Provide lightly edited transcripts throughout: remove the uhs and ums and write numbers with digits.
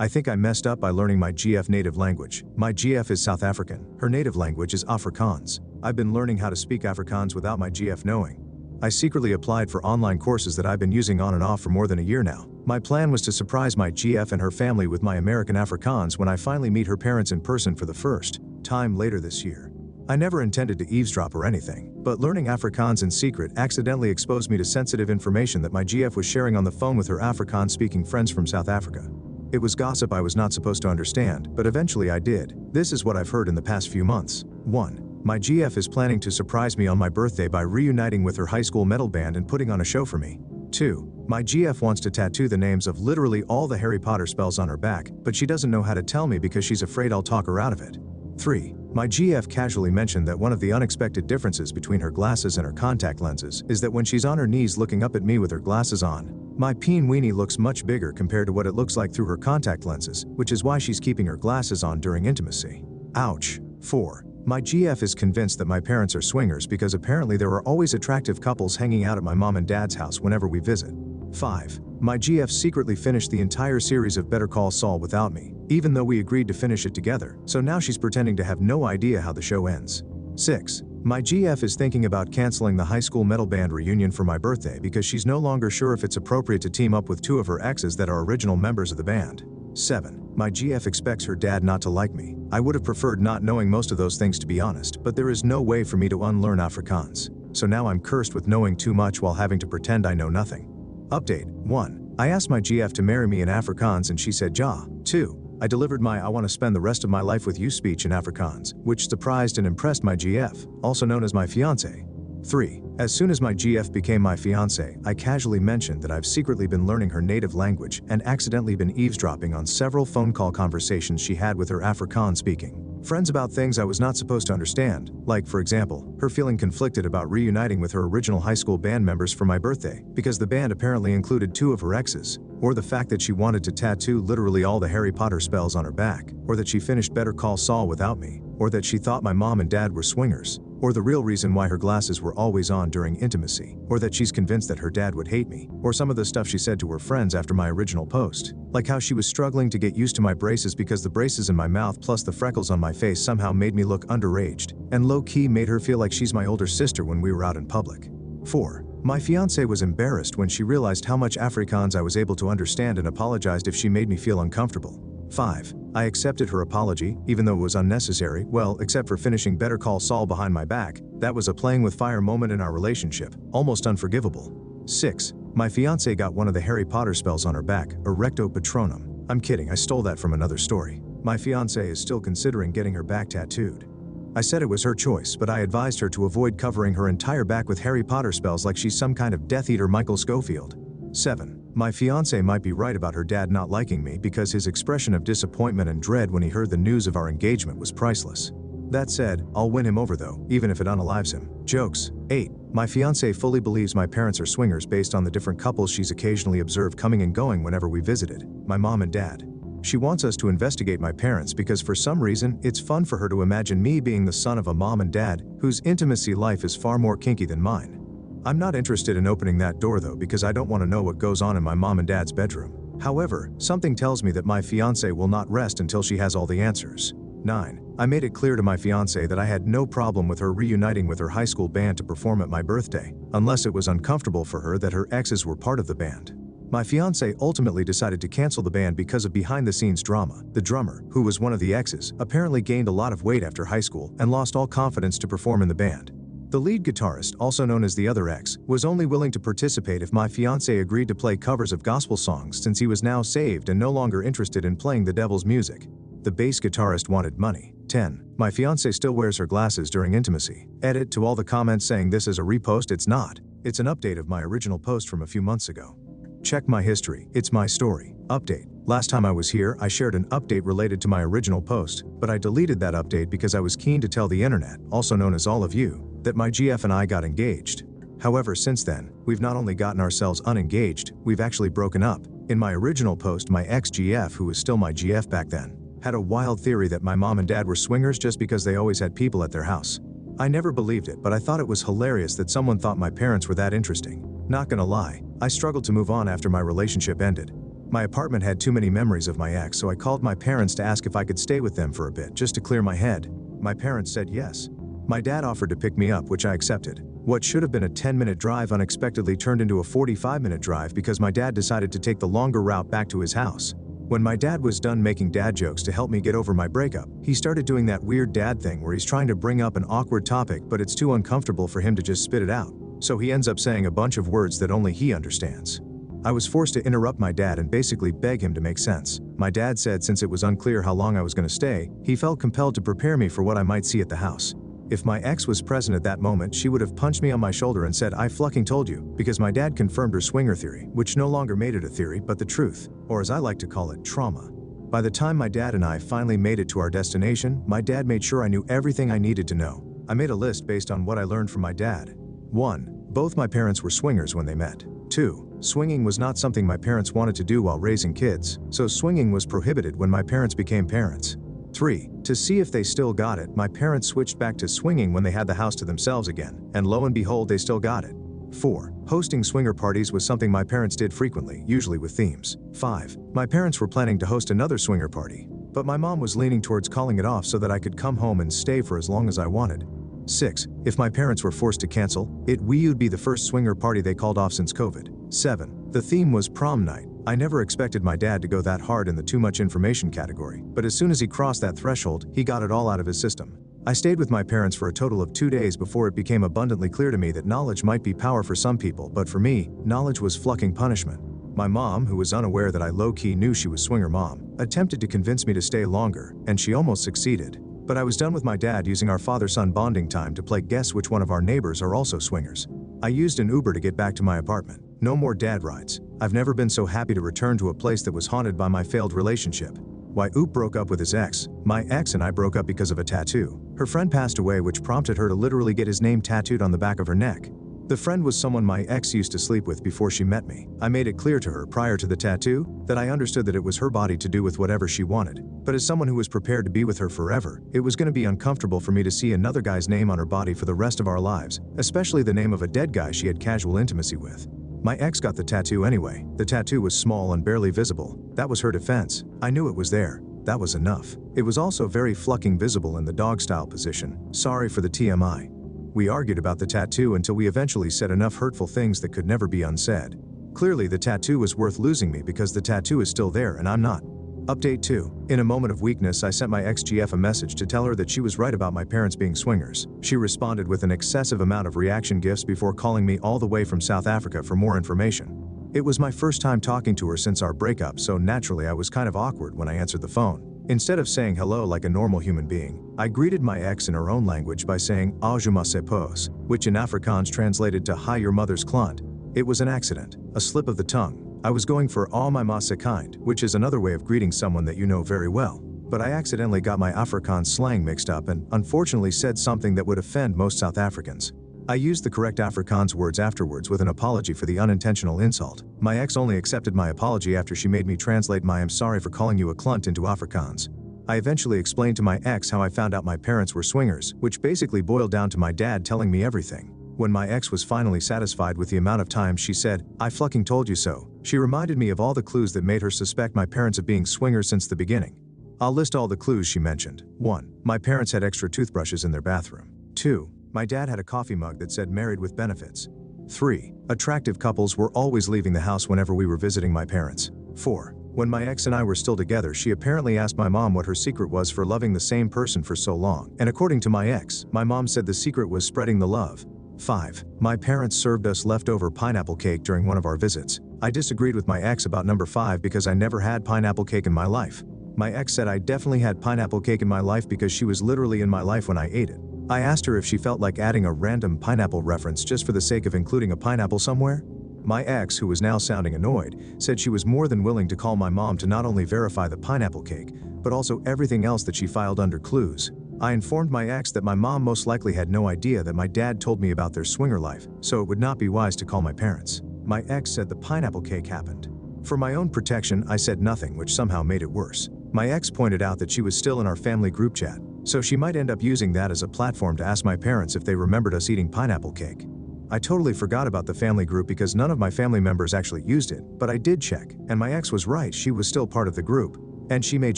I think I messed up by learning my GF native language. My GF is South African. Her native language is Afrikaans. I've been learning how to speak Afrikaans without my GF knowing. I secretly applied for online courses that I've been using on and off for more than a year now. My plan was to surprise my GF and her family with my American Afrikaans when I finally meet her parents in person for the first time later this year. I never intended to eavesdrop or anything, but learning Afrikaans in secret accidentally exposed me to sensitive information that my GF was sharing on the phone with her Afrikaans-speaking friends from South Africa. It was gossip I was not supposed to understand, but eventually I did. This is what I've heard in the past few months. 1. My GF is planning to surprise me on my birthday by reuniting with her high school metal band and putting on a show for me. 2. My GF wants to tattoo the names of literally all the Harry Potter spells on her back, but she doesn't know how to tell me because she's afraid I'll talk her out of it. 3. My GF casually mentioned that one of the unexpected differences between her glasses and her contact lenses is that when she's on her knees looking up at me with her glasses on, my peen weenie looks much bigger compared to what it looks like through her contact lenses, which is why she's keeping her glasses on during intimacy. Ouch. 4. My GF is convinced that my parents are swingers because apparently there are always attractive couples hanging out at my mom and dad's house whenever we visit. 5. My GF secretly finished the entire series of Better Call Saul without me, even though we agreed to finish it together, so now she's pretending to have no idea how the show ends. 6. My GF is thinking about canceling the high school metal band reunion for my birthday because she's no longer sure if it's appropriate to team up with two of her exes that are original members of the band. 7. My GF expects her dad not to like me. I would have preferred not knowing most of those things to be honest, but there is no way for me to unlearn Afrikaans. So now I'm cursed with knowing too much while having to pretend I know nothing. Update. 1. I asked my GF to marry me in Afrikaans and she said ja. 2. I delivered my "I want to spend the rest of my life with you" speech in Afrikaans, which surprised and impressed my GF, also known as my fiancé. 3. As soon as my GF became my fiancé, I casually mentioned that I've secretly been learning her native language and accidentally been eavesdropping on several phone call conversations she had with her Afrikaans-speaking friends about things I was not supposed to understand, like, for example, her feeling conflicted about reuniting with her original high school band members for my birthday, because the band apparently included two of her exes, or the fact that she wanted to tattoo literally all the Harry Potter spells on her back, or that she finished Better Call Saul without me, or that she thought my mom and dad were swingers, or the real reason why her glasses were always on during intimacy, or that she's convinced that her dad would hate me, or some of the stuff she said to her friends after my original post, like how she was struggling to get used to my braces because the braces in my mouth plus the freckles on my face somehow made me look underaged, and low-key made her feel like she's my older sister when we were out in public. 4. My fiancé was embarrassed when she realized how much Afrikaans I was able to understand and apologized if she made me feel uncomfortable. 5. I accepted her apology, even though it was unnecessary, well, except for finishing Better Call Saul behind my back. That was a playing with fire moment in our relationship, almost unforgivable. 6. My fiancé got one of the Harry Potter spells on her back, Erecto Patronum. I'm kidding, I stole that from another story. My fiancé is still considering getting her back tattooed. I said it was her choice, but I advised her to avoid covering her entire back with Harry Potter spells like she's some kind of Death Eater Michael Scofield. 7. My fiancé might be right about her dad not liking me because his expression of disappointment and dread when he heard the news of our engagement was priceless. That said, I'll win him over though, even if it unalives him. Jokes. 8. My fiancé fully believes my parents are swingers based on the different couples she's occasionally observed coming and going whenever we visited, my mom and dad. She wants us to investigate my parents because for some reason, it's fun for her to imagine me being the son of a mom and dad whose intimacy life is far more kinky than mine. I'm not interested in opening that door though because I don't want to know what goes on in my mom and dad's bedroom. However, something tells me that my fiancé will not rest until she has all the answers. 9. I made it clear to my fiancé that I had no problem with her reuniting with her high school band to perform at my birthday, unless it was uncomfortable for her that her exes were part of the band. My fiancé ultimately decided to cancel the band because of behind-the-scenes drama. The drummer, who was one of the exes, apparently gained a lot of weight after high school and lost all confidence to perform in the band. The lead guitarist, also known as the other ex, was only willing to participate if my fiancé agreed to play covers of gospel songs since he was now saved and no longer interested in playing the devil's music. The bass guitarist wanted money. 10. My fiancé still wears her glasses during intimacy. Edit to all the comments saying this is a repost, it's not. It's an update of my original post from a few months ago. Check my history, it's my story. Update. Last time I was here, I shared an update related to my original post, but I deleted that update because I was keen to tell the internet, also known as all of you, that my GF and I got engaged. However, since then, we've not only gotten ourselves unengaged, we've actually broken up. In my original post, my ex-GF, who was still my GF back then, had a wild theory that my mom and dad were swingers just because they always had people at their house. I never believed it, but I thought it was hilarious that someone thought my parents were that interesting. Not gonna lie, I struggled to move on after my relationship ended. My apartment had too many memories of my ex, so I called my parents to ask if I could stay with them for a bit, just to clear my head. My parents said yes. My dad offered to pick me up, which I accepted. What should have been a 10-minute drive unexpectedly turned into a 45-minute drive because my dad decided to take the longer route back to his house. When my dad was done making dad jokes to help me get over my breakup, he started doing that weird dad thing where he's trying to bring up an awkward topic but it's too uncomfortable for him to just spit it out. So he ends up saying a bunch of words that only he understands. I was forced to interrupt my dad and basically beg him to make sense. My dad said since it was unclear how long I was going to stay, he felt compelled to prepare me for what I might see at the house. If my ex was present at that moment, she would have punched me on my shoulder and said, "I fucking told you," because my dad confirmed her swinger theory, which no longer made it a theory but the truth, or as I like to call it, trauma. By the time my dad and I finally made it to our destination, my dad made sure I knew everything I needed to know. I made a list based on what I learned from my dad. 1. Both my parents were swingers when they met. 2. Swinging was not something my parents wanted to do while raising kids, so swinging was prohibited when my parents became parents. 3. To see if they still got it, my parents switched back to swinging when they had the house to themselves again, and lo and behold, they still got it. 4. Hosting swinger parties was something my parents did frequently, usually with themes. 5. My parents were planning to host another swinger party, but my mom was leaning towards calling it off so that I could come home and stay for as long as I wanted. 6. If my parents were forced to cancel, we would be the first swinger party they called off since COVID. 7. The theme was prom night. I never expected my dad to go that hard in the too much information category, but as soon as he crossed that threshold, he got it all out of his system. I stayed with my parents for a total of 2 days before it became abundantly clear to me that knowledge might be power for some people, but for me, knowledge was fucking punishment. My mom, who was unaware that I low-key knew she was swinger mom, attempted to convince me to stay longer, and she almost succeeded. But I was done with my dad using our father-son bonding time to play guess which one of our neighbors are also swingers. I used an Uber to get back to my apartment. No more dad rides. I've never been so happy to return to a place that was haunted by my failed relationship. Why Oop broke up with his ex. My ex and I broke up because of a tattoo. Her friend passed away, which prompted her to literally get his name tattooed on the back of her neck. The friend was someone my ex used to sleep with before she met me. I made it clear to her prior to the tattoo that I understood that it was her body to do with whatever she wanted. But as someone who was prepared to be with her forever, it was going to be uncomfortable for me to see another guy's name on her body for the rest of our lives, especially the name of a dead guy she had casual intimacy with. My ex got the tattoo anyway. The tattoo was small and barely visible. That was her defense. I knew it was there. That was enough. It was also very fucking visible in the dog-style position. Sorry for the TMI. We argued about the tattoo until we eventually said enough hurtful things that could never be unsaid. Clearly the tattoo was worth losing me because the tattoo is still there and I'm not. Update 2. In a moment of weakness, I sent my ex-GF a message to tell her that she was right about my parents being swingers. She responded with an excessive amount of reaction gifs before calling me all the way from South Africa for more information. It was my first time talking to her since our breakup, so naturally I was kind of awkward when I answered the phone. Instead of saying hello like a normal human being, I greeted my ex in her own language by saying "Ah, je m'appelle," which in Afrikaans translated to "Hi, your mother's klunt." It was an accident, a slip of the tongue. I was going for "all my massa kind," which is another way of greeting someone that you know very well. But I accidentally got my Afrikaans slang mixed up and, unfortunately, said something that would offend most South Africans. I used the correct Afrikaans words afterwards with an apology for the unintentional insult. My ex only accepted my apology after she made me translate my "I'm sorry for calling you a klunt" into Afrikaans. I eventually explained to my ex how I found out my parents were swingers, which basically boiled down to my dad telling me everything. When my ex was finally satisfied with the amount of times she said, "I fucking told you so," she reminded me of all the clues that made her suspect my parents of being swingers since the beginning. I'll list all the clues she mentioned. 1. My parents had extra toothbrushes in their bathroom. 2. My dad had a coffee mug that said "married with benefits." 3. Attractive couples were always leaving the house whenever we were visiting my parents. 4. When my ex and I were still together, she apparently asked my mom what her secret was for loving the same person for so long. And according to my ex, my mom said the secret was spreading the love. 5. My parents served us leftover pineapple cake during one of our visits. I disagreed with my ex about number 5 because I never had pineapple cake in my life. My ex said I definitely had pineapple cake in my life because she was literally in my life when I ate it. I asked her if she felt like adding a random pineapple reference just for the sake of including a pineapple somewhere. My ex, who was now sounding annoyed, said she was more than willing to call my mom to not only verify the pineapple cake, but also everything else that she filed under clues. I informed my ex that my mom most likely had no idea that my dad told me about their swinger life, so it would not be wise to call my parents. My ex said the pineapple cake happened. For my own protection, I said nothing, which somehow made it worse. My ex pointed out that she was still in our family group chat, so she might end up using that as a platform to ask my parents if they remembered us eating pineapple cake. I totally forgot about the family group because none of my family members actually used it, but I did check, and my ex was right, she was still part of the group. And she made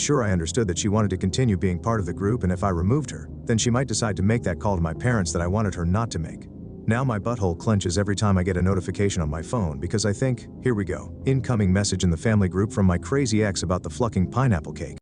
sure I understood that she wanted to continue being part of the group, and if I removed her, then she might decide to make that call to my parents that I wanted her not to make. Now my butthole clenches every time I get a notification on my phone because I think, here we go, incoming message in the family group from my crazy ex about the flucking pineapple cake.